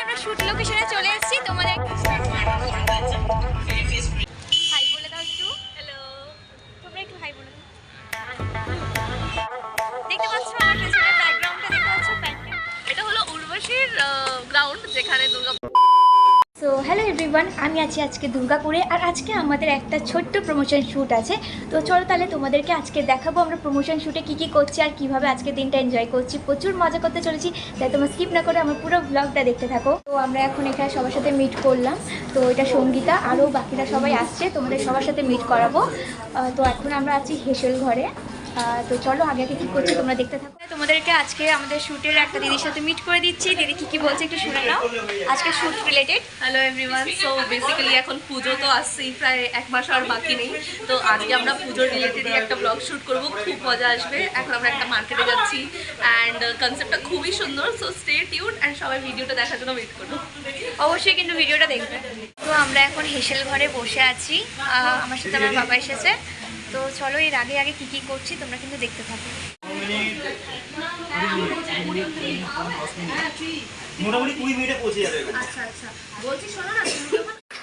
আমরা শুট লোকেশনে চলে এসেছি। তোমাদের হাই বলে দাও একটু। হ্যালো, তোমরা একটু হাই বলে দাও। দেখতে পাচ্ছ আমার পেছনের ব্যাকগ্রাউন্ডটা, দেখতে পাচ্ছ প্যান্ডেল। এটা হলো উর্বশীর গ্রাউন্ড, যেখানে দুর্গা। সো হ্যালো এভরিওয়ান, আমি আছি আজকে দুর্গাপুরে। আর আজকে আমাদের একটা ছোট্ট প্রমোশন শ্যুট আছে। তো চলো তাহলে তোমাদেরকে আজকে দেখাবো আমরা প্রমোশন শ্যুটে কী কী করছি আর কীভাবে আজকে দিনটা এনজয় করছি। প্রচুর মজা করতে চলেছি, তাই তোমরা স্কিপ না করে আমার পুরো ব্লগটা দেখতে থাকো। তো আমরা এখন এখানে সবার সাথে মিট করলাম। তো এটা সঙ্গীতা, আরও বাকিরা সবাই আসছে, তোমাদের সবার সাথে মিট করাবো। তো এখন আমরা আছি হেসেল ঘরে। তো চলো আগে আগে কী করছি তোমরা দেখতে থাকো। তোমাদেরকে আজকে আমাদের শ্যুটের একটা দিদির সাথে মিট করে দিচ্ছি। দিদি কী কী বলছে একটু শুনে নাও আজকে shoot related. Hello everyone, so basically এখন পুজো তো আসছেই, প্রায় এক মাস আর বাকি নেই। তো আজকে আমরা পুজোর রিলেটেডই একটা ব্লগ শ্যুট করবো, খুব মজা আসবে। এখন আমরা একটা মার্কেটে যাচ্ছি অ্যান্ড কনসেপ্টটা খুবই সুন্দর। সো স্টে টিউন অ্যান্ড সবাই ভিডিওটা দেখার জন্য ওয়েট করবো। অবশ্যই কিন্তু ভিডিওটা দেখবে। তো আমরা এখন হেসেল ঘরে বসে আছি, আমার সাথে আমার বাবা এসেছে। তো চলো এর আগে আগে কী কী করছি তোমরা কিন্তু দেখতে থাকো। মোটামুটি 20 মিনিটে পৌঁছে যাবে। আচ্ছা আচ্ছা, বলছি শোনো না,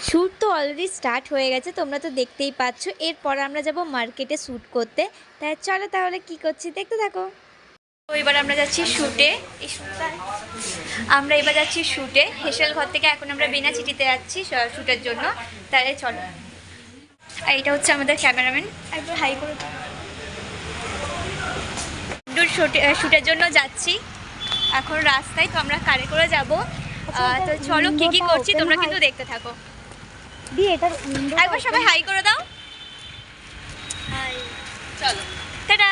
শ্যুট তো অলরেডি স্টার্ট হয়ে গেছে, তোমরা তো দেখতেই পাচ্ছ। এরপর আমরা যাব মার্কেটে শ্যুট করতে। তাই চলো তাহলে কি করছি দেখতে থাকো। তো এবার আমরা যাচ্ছি শ্যুটে। আমরা এবার যাচ্ছি শ্যুটে হেসেল ঘর থেকে। এখন আমরা বেনাচিটিতে যাচ্ছি শ্যুটের জন্য। তাহলে চলো। আর এটা হচ্ছে আমাদের ক্যামেরাম্যান, একবার হাই করে। শ্যুটের জন্য যাচ্ছি এখন রাস্তায়। তো আমরা কারে করে যাব। তো চলো কী কী করছি তোমরা কিন্তু দেখতে থাকো। একবার সবাই হাই করে দাও। হাই, চলো টাটা।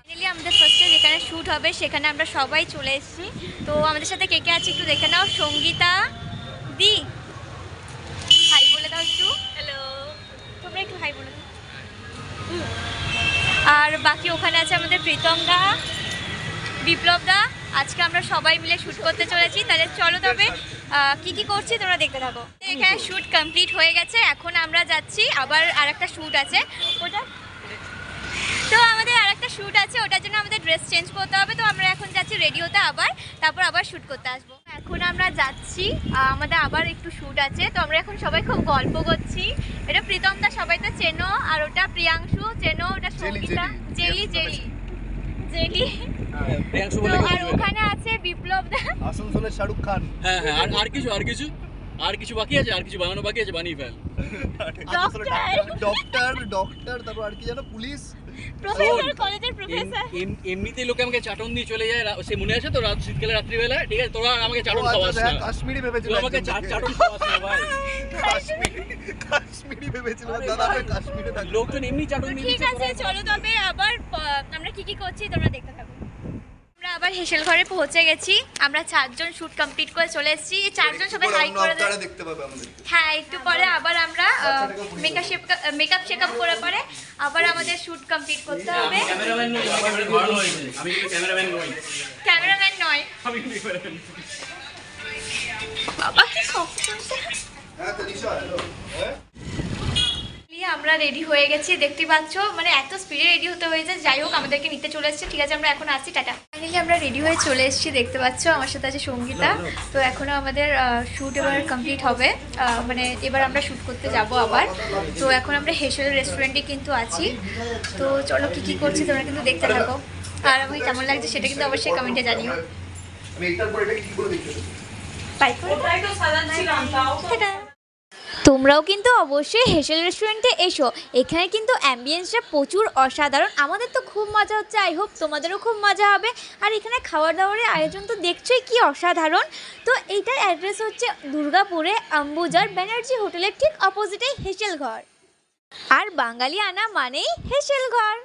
ফাইনালি আমাদের ফার্স্টে যেখানে শ্যুট হবে সেখানে আমরা সবাই চলে এসেছি। তো আমাদের সাথে কে কে আছে একটু দেখে নাও। সঙ্গীতা দি, হাই বলে দাও একটু। হ্যালো, তোমরা একটু হাই বলে দাও। আর বাকি ওখানে আছে আমাদের প্রীতম দা, বিপ্লব দা। আজকে আমরা সবাই মিলে শ্যুট করতে চলেছি। তাহলে চলো তবে কি কি করছি তোমরা দেখতে থাকো। এখানে শ্যুট কমপ্লিট হয়ে গেছে, এখন আমরা যাচ্ছি আবার আরেকটা শ্যুট আছে ওটা। তো আমাদের আরেকটা শ্যুট আছে, ওটার জন্য আমাদের ড্রেস চেঞ্জ করতে হবে। তো আমরা এখন যাচ্ছি রেডি হতে তারপর আবার শ্যুট করতে আসবো। এখন আমরা যাচ্ছি, আমাদের আবার একটু শ্যুট আছে। তো আমরা এখন সবাই খুব গল্প করছি। এটা প্রীতম দা, সবাই তো চেনো। আর ওটা প্রিয়াংশু চেনো, ওটা সঙ্গীতা। Jelly jelly jelly. তো আর ওখানে আছে বিপ্লব দা, আসানসোলের শাহরুখ খান। হ্যাঁ হ্যাঁ, আর কিছু বাকি আছে, আর কিছু বানানো বাকি আছে, বানিয়ে ফেল। ডক্টর তারপর আর কি জানো, পুলিশ, প্রফেসর, কলেজের প্রফেসর। এমনিতেই লোকে আমাকে চাটন দিয়ে চলে যায়, সে মনে আছে তো শীতকালে রাত্রিবেলা, ঠিক আছে? তোরা আমাকে চাটন খাওয়াস না, কাশ্মীরি ভেবেছিল, তোরা আমাকে চাটন খাওয়াস না ভাই। কাশ্মীরি ভেবেছিল দাদা, আমি কাশ্মীরে থাকি। লোকজন এমনি চাটন দিয়ে ঠিক আছে চলো তবে আবার আমরা কি কি করছি তোমরা দেখতে থাকো। আমরা আবার হেসেল ঘরে পৌঁছে গেছি। আমরা 4 জন শ্যুট কমপ্লিট করে চলে এসেছি। এই 4 জন সবাই হাই করে দেয়। দেখতে পাবে আমাদের। হ্যাঁ, একটু পরে আবার আমরা মেকআপ চেকআপ করে পরে আবার আমাদের শ্যুট কমপ্লিট করতে হবে। ক্যামেরাম্যান নই, আমি ক্যামেরাম্যান নই, ক্যামেরাম্যান নয়, আমি ক্যামেরাম্যান। বাবা কি কষ্ট করছে। হ্যাঁ তনিশা, হ্যালো। আমরা রেডি হয়ে গেছি, দেখতে পাচ্ছ। মানে এত স্পিডে রেডি হতে হয়েছে। যাই হোক, আমাদেরকে নিতে চলে এসেছে। ঠিক আছে, আমরা এখন আসছি, টাটা। ফাইনালি আমরা রেডি হয়ে চলে এসেছি, দেখতে পাচ্ছ। আমার সাথে আছে সঙ্গীতা। তো এখনও আমাদের শ্যুট এবার কমপ্লিট হবে। মানে এবার আমরা শ্যুট করতে যাব আবার। তো এখন আমরা হেসেল রেস্টুরেন্টে কিন্তু আছি। তো চলো কী কী করছি তোমরা কিন্তু দেখতে থাকো। আর আমাকে কেমন লাগছে সেটা কিন্তু অবশ্যই কমেন্টে জানিও। আমি একটার পর এটা কি করে দেখতে বাই করে টাটা। তোমরাও কিন্তু অবশ্যই হেসেল রেস্টুরেন্টে এসো। এখানে কিন্তু অ্যাম্বিয়েন্সটা প্রচুর অসাধারণ। আমাদের তো খুব মজা হচ্ছে, আই হোপ তোমাদেরও খুব মজা হবে। আর এখানে খাওয়ার দাওয়ারের আয়োজন তো দেখছোই কি অসাধারণ। তো এইটার অ্যাড্রেস হচ্ছে দুর্গাপুরে আম্বুজার ব্যানার্জি হোটেলের ঠিক অপোজিটে হেসেল ঘর। আর বাঙালি আনা মানেই হেসেল ঘর।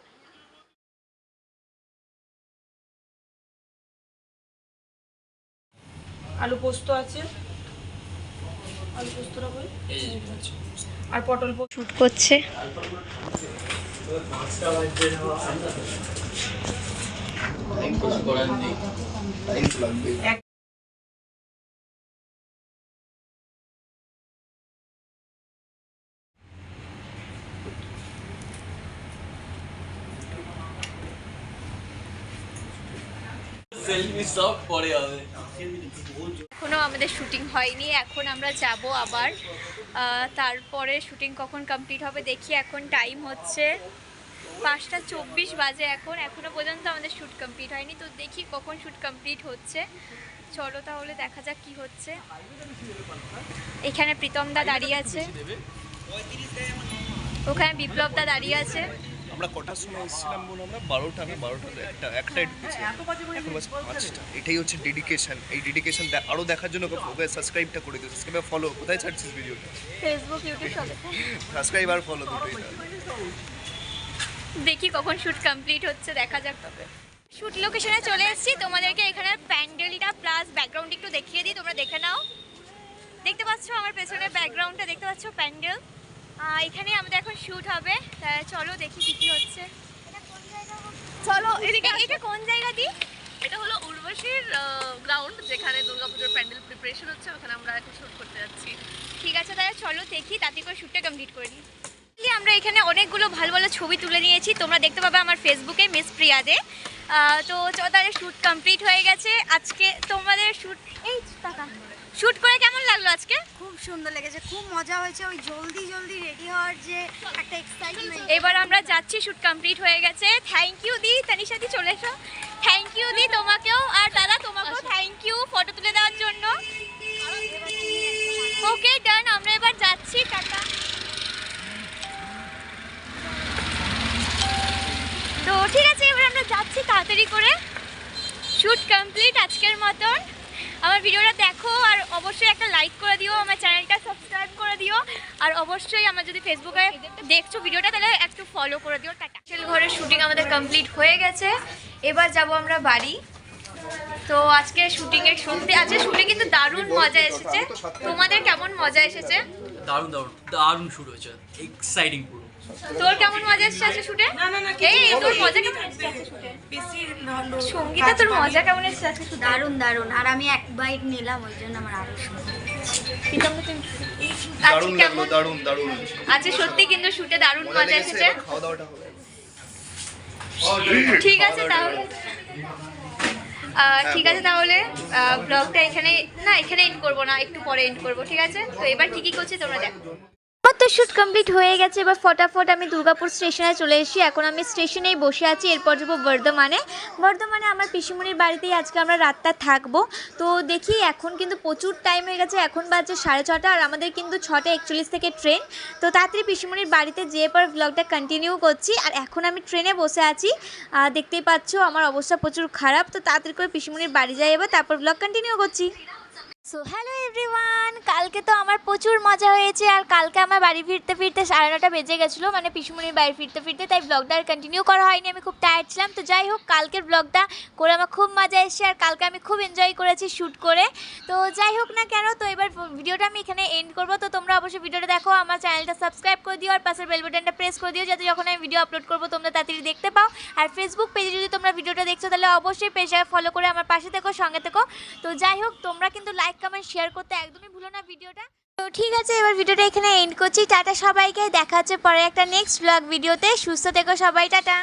আলু পোস্ত আছে, আলু পোস্তটা বল, আর পটল পোস্ত শ্যুট করছে। সেলফি সব পরে হবে। এখনো আমাদের শুটিং হয়নি, এখন আমরা যাব আবার। তারপরে শুটিং কখন কমপ্লিট হবে দেখি। এখন টাইম হচ্ছে 5:24 বাজে। এখনো পর্যন্ত আমাদের শ্যুট কমপ্লিট হয়নি, তো দেখি কখন শ্যুট কমপ্লিট হচ্ছে। চলো তাহলে দেখা যাক কি হচ্ছে। এখানে প্রীতম দা দাঁড়িয়ে আছে, ওখানে বিপ্লব দা দাঁড়িয়ে আছে। আমরা কটার সময় এসেছিলাম বলুন? আমরা 12টা, আমি 12টাতে একটাই ঢুকেছি, এখন বাস 5টা। এটাই হচ্ছে ডেডিকেশন। এই ডেডিকেশন আরও দেখার জন্য সাবস্ক্রাইবটা করে দিও, সাবস্ক্রাইব ফলো। কোথায় ছাড়ছিস ভিডিওটা? ফেসবুক, ইউটিউব সবে। সাবস্ক্রাইব আর ফলো দুটোই। দেখি কখন শ্যুট কমপ্লিট হচ্ছে, দেখা যাক। তবে শ্যুট লোকেশনে চলে এসেছি, তোমাদেরকে এখানে প্যান্ডেলটা প্লাস ব্যাকগ্রাউন্ড একটু দেখিয়ে দিই, তোমরা দেখে নাও। দেখতে পাচ্ছ আমার পেছনে ব্যাকগ্রাউন্ডটা, দেখতে পাচ্ছ প্যান্ডেল। এখানে আমাদের এখন শ্যুট হবে। চলো দেখি কি কি হচ্ছে। চলো এদিকে। এটা কোন জায়গা দি? এটা হলো উর্বশীর গ্রাউন্ড, যেখানে দুর্গাপুজোর প্যান্ডেল প্রিপারেশন হচ্ছে, ওখানে আমরা এখন শুট করতে যাচ্ছি। ঠিক আছে, তাহলে চলো দেখি, তাতে করে শ্যুটটা কমপ্লিট করে নিই। আমরা এখানে অনেকগুলো ভালো ভালো ছবি তুলে নিয়েছি, তোমরা দেখতে পাবে আমার ফেসবুকে মিস প্রিয়া দে। তো তাহলে শ্যুট কমপ্লিট হয়ে গেছে। আজকে তোমাদের শ্যুট শ্যুট করে কেমন লাগলো আজকে? খুব সুন্দর লেগেছে, খুব মজা হয়েছে। ওই জলদি জলদি রেডি হওয়ার যে একটা এক্সাইটমেন্ট। এবার আমরা যাচ্ছি, শ্যুট কমপ্লিট হয়ে গেছে। থ্যাংক ইউ দি, তানিশা দি চলে এসো। থ্যাংক ইউ দি তোমাকেও, আর দাদা তোমাকেও থ্যাংক ইউ ফটো তুলে দেওয়ার জন্য। ওকে ডান, আমরা এবার যাচ্ছি, টাটা। তো ঠিক আছে, এবার আমরা যাচ্ছি তাড়াতাড়ি করে। শ্যুট কমপ্লিট আজকের মতন। আমার ভিডিওটা দেখো, আর অবশ্যই একটা লাইক করে দিও, আমার চ্যানেলটা সাবস্ক্রাইব করে দিও, আর অবশ্যই আমার যদি ফেসবুকে দেখছো ভিডিওটা তাহলে একটু ফলো করে দিও। টাটা। ঘরের শুটিং আমাদের কমপ্লিট হয়ে গেছে, এবার যাব আমরা বাড়ি। তো আজকে শুটিংয়ে সত্যি আজকে শুটে কিন্তু দারুণ মজা এসেছে। তোমাদের কেমন মজা এসেছে? দারুণ দারুণ দারুণ শুরু হয়েছে, এক্সাইটিং পুরো। তোর কেমন মজা এসেছে আজকে শুটে? এই তোর মজা কেমন এসেছে আজকে শুটে? সঙ্গীতা, তোর মজা কেমন এসেছে আজকে শুটে? দারুণ দারুণ। আর আমি এক বাইট নিলাম, ওই জন্য আমার আরো সুন্দর। দারুণ লাগলো, দারুণ দারুণ। আজকে সত্যি কিন্তু শুটে দারুণ মজা এসেছে। খাওয়া দাওয়াটা হবে। ঠিক আছে তাহলে, ঠিক আছে তাহলে ব্লগটা এখানে এন্ড করবো না, একটু পরে এন্ড করবো। ঠিক আছে, তো এবার কি করছি তোমরা দেখো। তো শ্যুট কমপ্লিট হয়ে গেছে, এবার ফটাফট আমি দুর্গাপুর স্টেশনে চলে এসেছি। এখন আমি স্টেশনেই বসে আছি, এরপর যাবো বর্ধমানে। আমার পিসিমণির বাড়িতেই আজকে আমরা রাতটা থাকবো। তো দেখি, এখন কিন্তু প্রচুর টাইম হয়ে গেছে, এখন বাজে 6:30, আর আমাদের কিন্তু 6:41 থেকে ট্রেন। তো তাড়াতাড়ি পিসিমণির বাড়িতে যেয়ে পর ব্লগটা কন্টিনিউ করছি। আর এখন আমি ট্রেনে বসে আছি, দেখতেই পাচ্ছ আমার অবস্থা প্রচুর খারাপ। তো তাড়াতাড়ি করে পিসিমণির বাড়ি যাই এবার, তারপর ব্লগ কন্টিনিউ করছি। সো হ্যালো এভরিওয়ান, কালকে তো আমার প্রচুর মজা হয়েছে। আর কালকে আমার বাড়ি ফিরতে ফিরতে 9:30 বেজে গেছিলো, মানে পিসুমণির বাড়ি ফিরতে ফিরতে, তাই ব্লগটা আর কন্টিনিউ করা হয়নি, আমি খুব টায়ার্ড ছিলাম। তো যাই হোক, কালকের ব্লগটা করে আমার খুব মজা এসেছে, আর কালকে আমি খুব এনজয় করেছি শ্যুট করে। তো যাই হোক না কেন, তো এবার ভিডিওটা আমি এখানে এন্ড করবো। তো তোমরা অবশ্যই ভিডিওটা দেখো, আমার চ্যানেলটা সাবস্ক্রাইব করে দিও, আর পাশের বেল বাটনটা প্রেস করে দিও, যাতে যখন আমি ভিডিও আপলোড করবো তোমরা তাড়াতাড়ি দেখতে পাও। আর ফেসবুক পেজে যদি তোমরা ভিডিওটা দেখছো তাহলে অবশ্যই পেজটাকে ফলো করে আমার পাশে থেকো, সঙ্গে থেকো। তো যাই হোক, তোমরা কিন্তু লাইক কমেন্ট শেয়ার করতে একদমই ভুলো না ভিডিওটা। তো ঠিক আছে, এবার ভিডিওটা এখানে এন্ড করছি। টাটা সবাইকে, দেখা হচ্ছে পরে একটা নেক্সট ব্লগ ভিডিওতে। সুস্থ থেকো সবাই, টাটা।